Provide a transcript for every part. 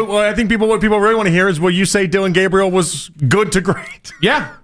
Well, I think what people really want to hear is, will you say Dillon Gabriel was good to great? Yeah.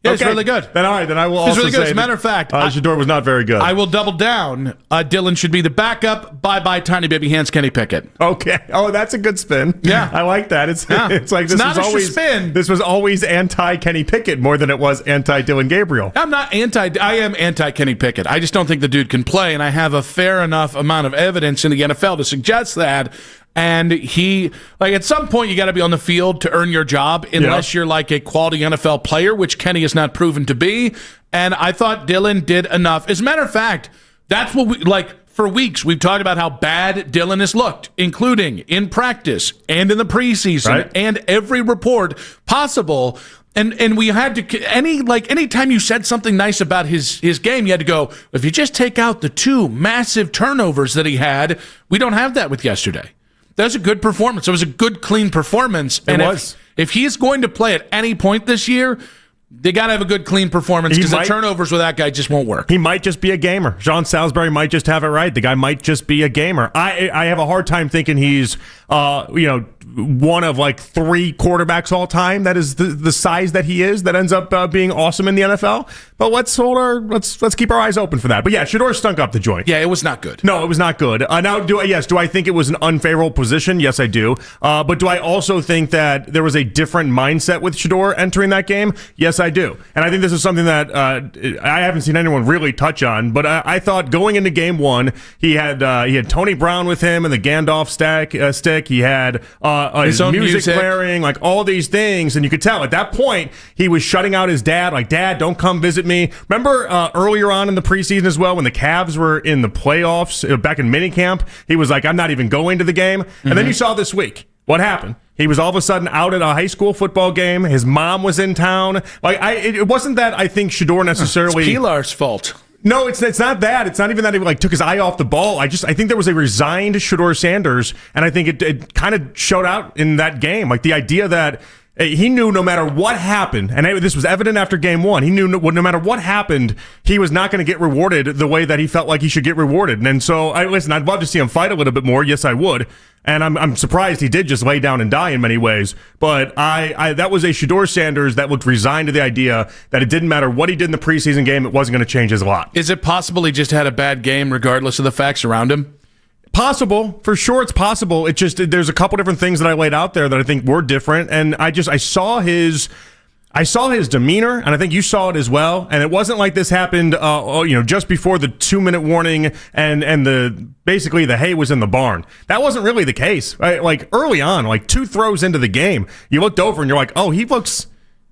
Yeah, it's really good. Then all right, then I will also really good. say As a matter of fact, Shedeur was not very good. I will double down. Dillon should be the backup. Bye-bye, tiny baby hands, Kenny Pickett. Okay. Oh, that's a good spin. Yeah. I like that. It's like this not was always spin. This was always anti-Kenny Pickett more than it was anti-Dillon Gabriel. I am anti-Kenny Pickett. I just don't think the dude can play, and I have a fair enough amount of evidence in the NFL to suggest that. And at some point, you got to be on the field to earn your job, unless you're like a quality NFL player, which Kenny has not proven to be. And I thought Dillon did enough. As a matter of fact, that's what for weeks, we've talked about how bad Dillon has looked, including in practice and in the preseason and every report possible. And we had to anytime you said something nice about his game, you had to go, if you just take out the 2 massive turnovers that he had, we don't have that with yesterday. That was a good performance. It was a good, clean performance. If he's going to play at any point this year, they got to have a good, clean performance, because the turnovers with that guy just won't work. He might just be a gamer. John Salisbury might just have it right. The guy might just be a gamer. I have a hard time thinking he's one of 3 quarterbacks all time that is the size that he is, that ends up being awesome in the NFL. But let's keep our eyes open for that. But yeah, Shedeur stunk up the joint. Yeah, it was not good. No, it was not good. Now, do I think it was an unfavorable position? Yes, I do. But do I also think that there was a different mindset with Shedeur entering that game? Yes, I do. And I think this is something that I haven't seen anyone really touch on. But I thought going into game 1, he had Tony Brown with him and the Gandalf stick. He had his own music blaring, all these things, and you could tell at that point he was shutting out his dad. Dad, don't come visit me. Remember earlier on in the preseason as well, when the Cavs were in the playoffs back in minicamp, he was like, I'm not even going to the game. Mm-hmm. And then you saw this week what happened. He was all of a sudden out at a high school football game. His mom was in town. It wasn't that I think Shedeur necessarily. It's Pilar's fault. No, it's not that. It's not even that he took his eye off the ball. I think there was a resigned Shedeur Sanders, and I think it kind of showed out in that game. The idea that he knew no matter what happened, and this was evident after game 1, he knew no matter what happened, he was not going to get rewarded the way that he felt like he should get rewarded. And so, I'd love to see him fight a little bit more. Yes, I would. And I'm surprised he did just lay down and die in many ways. But that was a Shedeur Sanders that looked resigned to the idea that it didn't matter what he did in the preseason game, it wasn't going to change his lot. Is it possible he just had a bad game regardless of the facts around him? Possible. For sure it's possible. It just, there's a couple different things that I laid out there that I think were different. And I saw his demeanor, and I think you saw it as well. And it wasn't like this happened, just before the 2-minute warning and basically the hay was in the barn. That wasn't really the case. Right? Early on, 2 throws into the game, you looked over and you're like, oh, he looks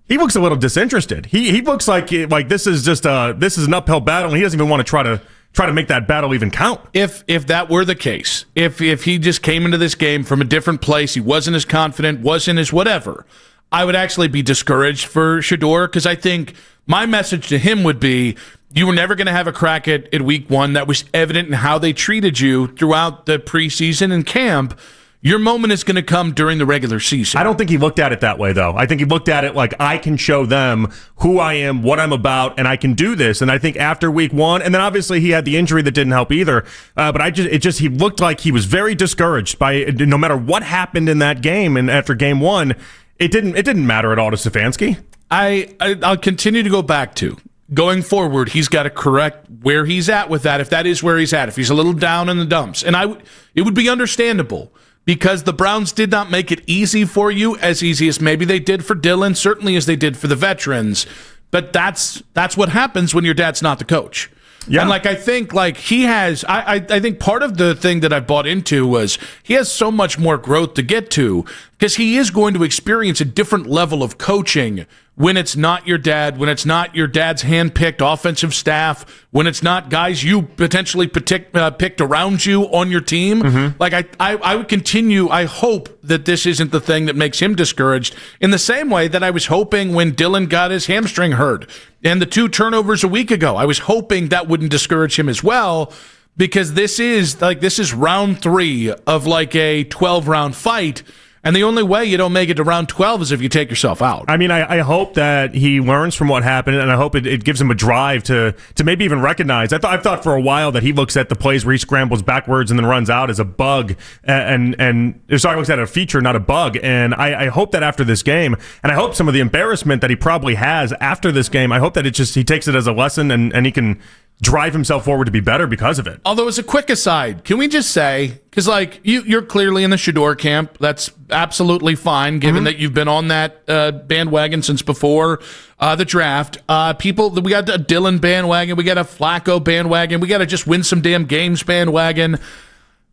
a little disinterested. He looks like this is just this is an uphill battle, and he doesn't even want to try to make that battle even count. If that were the case, if he just came into this game from a different place, he wasn't as confident, wasn't as whatever, I would actually be discouraged for Shedeur, because I think my message to him would be, you were never going to have a crack at week 1. That was evident in how they treated you throughout the preseason and camp. Your moment is going to come during the regular season. I don't think he looked at it that way, though. I think he looked at it like, I can show them who I am, what I'm about, and I can do this. And I think after week 1, and then obviously he had the injury that didn't help either. But he looked like he was very discouraged by no matter what happened in that game. And after game 1, it didn't matter at all to Stefanski. I'll continue to go back to, going forward, he's got to correct where he's at with that, if that is where he's at, if he's a little down in the dumps. And it would be understandable, because the Browns did not make it easy for you, as easy as maybe they did for Dillon, certainly as they did for the veterans. But that's what happens when your dad's not the coach. Yeah. And I think he has, I think part of the thing that I bought into was he has so much more growth to get to, because he is going to experience a different level of coaching when it's not your dad, when it's not your dad's hand-picked offensive staff, when it's not guys you potentially picked around you on your team. Mm-hmm. I would continue, I hope that this isn't the thing that makes him discouraged, in the same way that I was hoping when Dillon got his hamstring hurt and the 2 turnovers a week ago, I was hoping that wouldn't discourage him as well, because this is round 3 of a 12-round fight. And the only way you don't make it to round 12 is if you take yourself out. I mean, I hope that he learns from what happened, and I hope it gives him a drive to maybe even recognize. I thought for a while that he looks at the plays where he scrambles backwards and then runs out as a bug, and sorry, looks at a feature, not a bug. And I hope that after this game, and I hope some of the embarrassment that he probably has after this game, I hope that he takes it as a lesson and he can drive himself forward to be better because of it. Although, as a quick aside, can we just say, because like you're clearly in the Shedeur camp, that's absolutely fine, given that you've been on that bandwagon since before the draft. We got a Dillon bandwagon, we got a Flacco bandwagon, we got to just win some damn games bandwagon.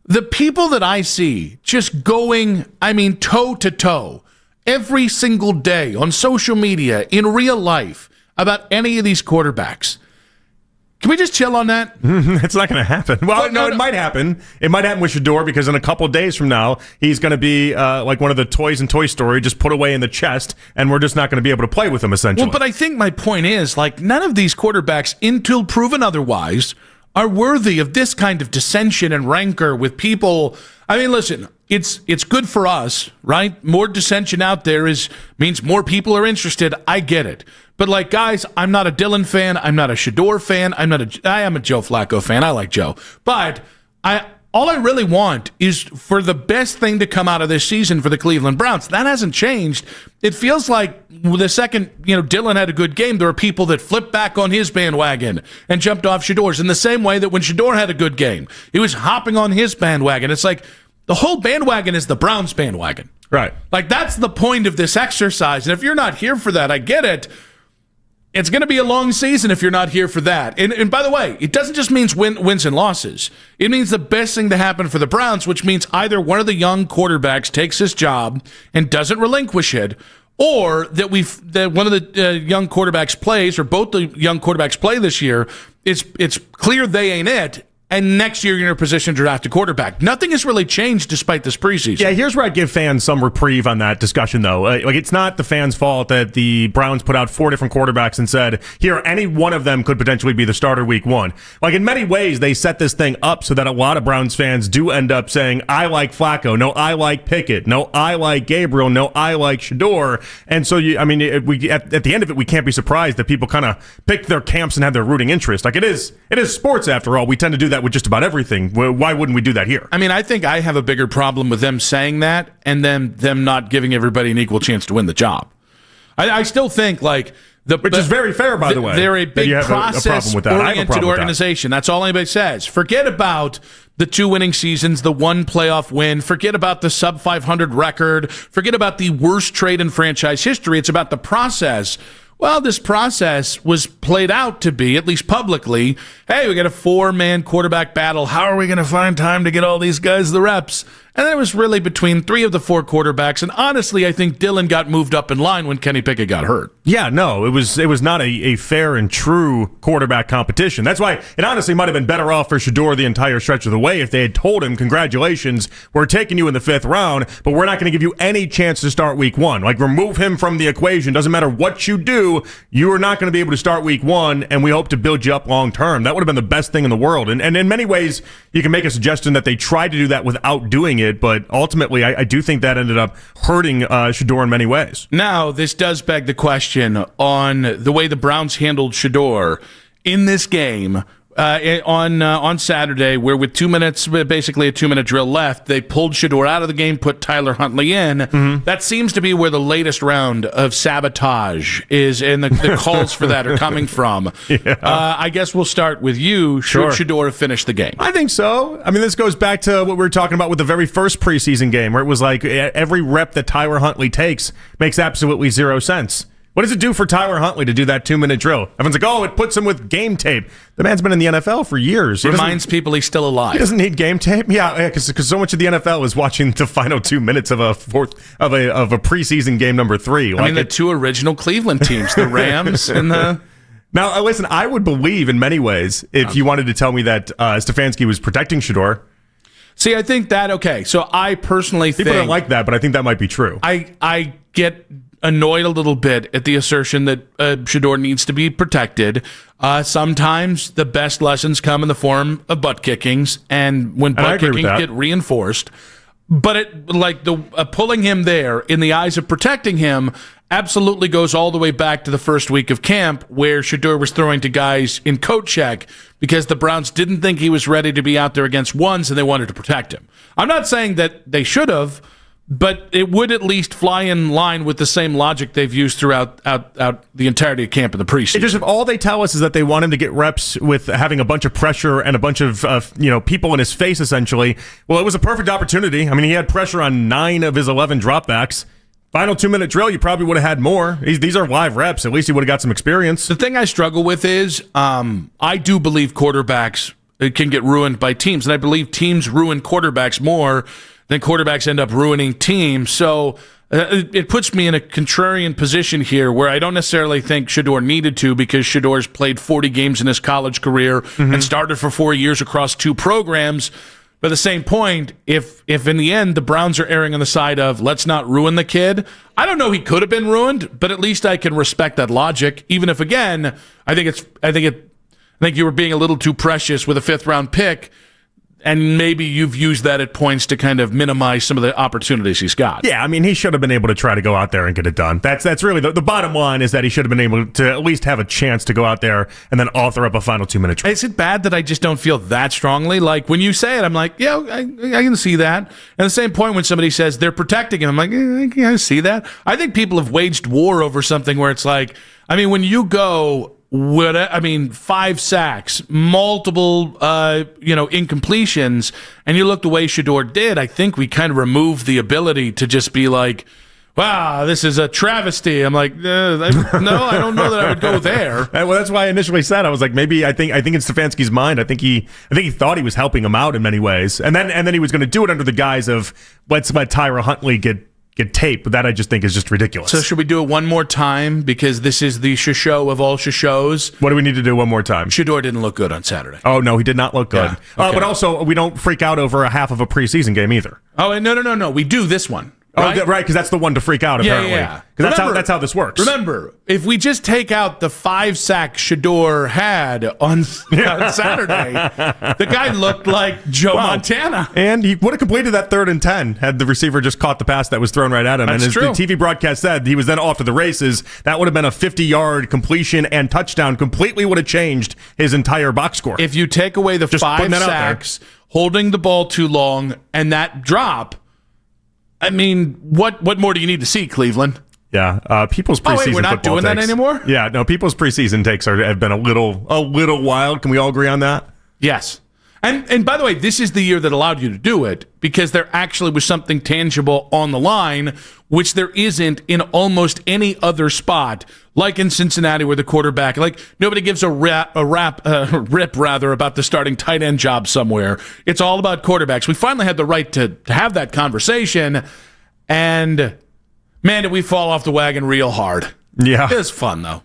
The people that I see just going, toe to toe every single day on social media, in real life, about any of these quarterbacks. Can we just chill on that? It's not going to happen. Well, no, it might happen. It might happen with Shedeur because in a couple of days from now, he's going to be like one of the toys in Toy Story, just put away in the chest, and we're just not going to be able to play with him, essentially. Well, but I think my point is, like, none of these quarterbacks, until proven otherwise, are worthy of this kind of dissension and rancor with people. I mean, listen, it's good for us, right? More dissension out there means more people are interested. I get it. But, like, guys, I'm not a Dillon fan. I'm not a Shedeur fan. I am a Joe Flacco fan. I like Joe. But all I really want is for the best thing to come out of this season for the Cleveland Browns. That hasn't changed. It feels like the second, Dillon had a good game, there were people that flipped back on his bandwagon and jumped off Shedeur's, in the same way that when Shedeur had a good game, he was hopping on his bandwagon. It's like the whole bandwagon is the Browns bandwagon. Right. Like, that's the point of this exercise. And if you're not here for that, I get it. It's going to be a long season if you're not here for that. And by the way, it doesn't just mean wins and losses. It means the best thing to happen for the Browns, which means either one of the young quarterbacks takes his job and doesn't relinquish it, or that one of the young quarterbacks plays, or both the young quarterbacks play this year. It's clear they ain't it. And next year, you're in a position to draft a quarterback. Nothing has really changed despite this preseason. Yeah, here's where I'd give fans some reprieve on that discussion, though. It's not the fans' fault that the Browns put out 4 different quarterbacks and said, here, any one of them could potentially be the starter week 1. Like, in many ways, they set this thing up so that a lot of Browns fans do end up saying, I like Flacco. No, I like Pickett. No, I like Gabriel. No, I like Shedeur. And so, at the end of it, we can't be surprised that people kind of picked their camps and had their rooting interest. Like, it is sports, after all. We tend to do that with just about everything. Why wouldn't we do that here? I think I have a bigger problem with them saying that and then them not giving everybody an equal chance to win the job. I still think, like, which is very fair, by the way. They're a big process-oriented organization. That's all anybody says. Forget about the 2 winning seasons, the 1 playoff win. Forget about the sub-500 record. Forget about the worst trade in franchise history. It's about the process. Well, this process was played out to be, at least publicly, hey, we got a 4-man quarterback battle. How are we going to find time to get all these guys the reps? And then it was really between 3 of the 4 quarterbacks. And honestly, I think Dillon got moved up in line when Kenny Pickett got hurt. Yeah, no, it was not a fair and true quarterback competition. That's why it honestly might have been better off for Shedeur the entire stretch of the way if they had told him, congratulations, we're taking you in the 5th round, but we're not going to give you any chance to start week 1. Like, remove him from the equation. Doesn't matter what you do, you are not going to be able to start week 1, and we hope to build you up long term. That would have been the best thing in the world. And in many ways, you can make a suggestion that they tried to do that without doing it, but ultimately, I do think that ended up hurting Shedeur in many ways. Now, this does beg the question on the way the Browns handled Shedeur in this game on Saturday, where with 2 minutes, basically a 2-minute drill left, they pulled Shedeur out of the game, put Tyler Huntley in. Mm-hmm. That seems to be where the latest round of sabotage is, and the calls for that are coming from. Yeah. I guess we'll start with you. Should Shedeur finish the game? I think so. This goes back to what we were talking about with the very first preseason game, where it was like every rep that Tyler Huntley takes makes absolutely 0 sense. What does it do for Tyler Huntley to do that 2-minute drill? Everyone's like, it puts him with game tape. The man's been in the NFL for years. Reminds people he's still alive. He doesn't need game tape. Yeah, because so much of the NFL is watching the final 2 minutes of a preseason game number 3. The 2 original Cleveland teams, the Rams and the... Now, listen, I would believe in many ways if you wanted to tell me that Stefanski was protecting Shedeur. See, I think that, okay, so I personally think... People don't like that, but I think that might be true. I get annoyed a little bit at the assertion that Shedeur needs to be protected. Sometimes the best lessons come in the form of butt kickings, and when butt kickings get reinforced. But pulling him there in the eyes of protecting him absolutely goes all the way back to the first week of camp where Shedeur was throwing to guys in coat check because the Browns didn't think he was ready to be out there against ones and they wanted to protect him. I'm not saying that they should have, but it would at least fly in line with the same logic they've used throughout the entirety of camp in the preseason. It just, if all they tell us is that they want him to get reps with having a bunch of pressure and a bunch of people in his face, essentially, well, it was a perfect opportunity. I mean, he had pressure on 9 of his 11 dropbacks. Final 2-minute drill, you probably would have had more. These are live reps. At least he would have got some experience. The thing I struggle with is I do believe quarterbacks can get ruined by teams, and I believe teams ruin quarterbacks more than quarterbacks end up ruining teams. So it puts me in a contrarian position here where I don't necessarily think Shedeur needed to, because Shedeur's played 40 games in his college career and started for 4 years across 2 programs. But at the same point, if in the end the Browns are erring on the side of let's not ruin the kid, I don't know, he could have been ruined, but at least I can respect that logic. Even if, again, I think you were being a little too precious with a 5th round pick, and maybe you've used that at points to kind of minimize some of the opportunities he's got. Yeah, I mean, he should have been able to try to go out there and get it done. That's really the bottom line, is that he should have been able to at least have a chance to go out there and then author up a final 2-minute drill. Is it bad that I just don't feel that strongly? Like, when you say it, I'm like, yeah, I can see that. And at the same point, when somebody says they're protecting him, I'm like, yeah, I see that. I think people have waged war over something where it's like, I mean, when you go 5 sacks, multiple, incompletions, and you look the way Shedeur did, I think we kind of removed the ability to just be like, wow, this is a travesty. I'm like, no, I don't know that I would go there. Well, that's why I initially said, I was like, maybe I think it's Stefanski's mind. I think he thought he was helping him out in many ways, and then he was going to do it under the guise of let's let Tyra Huntley get tape, but that I just think is just ridiculous. So should we do it one more time, because this is the show of all shows? What do we need to do one more time? Shedeur didn't look good on Saturday. Oh, no, he did not look good. Yeah. Okay. But also, we don't freak out over a half of a preseason game either. Oh, no. We do this one. Right? Oh, right, because that's the one to freak out, apparently. Yeah. Because that's how this works. Remember, if we just take out the 5 sacks Shedeur had on Saturday, the guy looked like Joe Montana. And he would have completed that 3rd and 10 had the receiver just caught the pass that was thrown right at him. That's and true. The TV broadcast said he was then off to the races. That would have been a 50-yard completion and touchdown. Completely would have changed his entire box score. If you take away the 5 sacks, holding the ball too long, and that drop, I mean, what more do you need to see, Cleveland? Yeah, people's preseason we're not football doing that takes anymore? Yeah, no, people's preseason takes have been a little wild. Can we all agree on that? Yes. And by the way, this is the year that allowed you to do it, because there actually was something tangible on the line, which there isn't in almost any other spot, like in Cincinnati where the quarterback, like nobody gives a rip about the starting tight end job somewhere. It's all about quarterbacks. We finally had the right to have that conversation, and man, did we fall off the wagon real hard. Yeah. It was fun, though.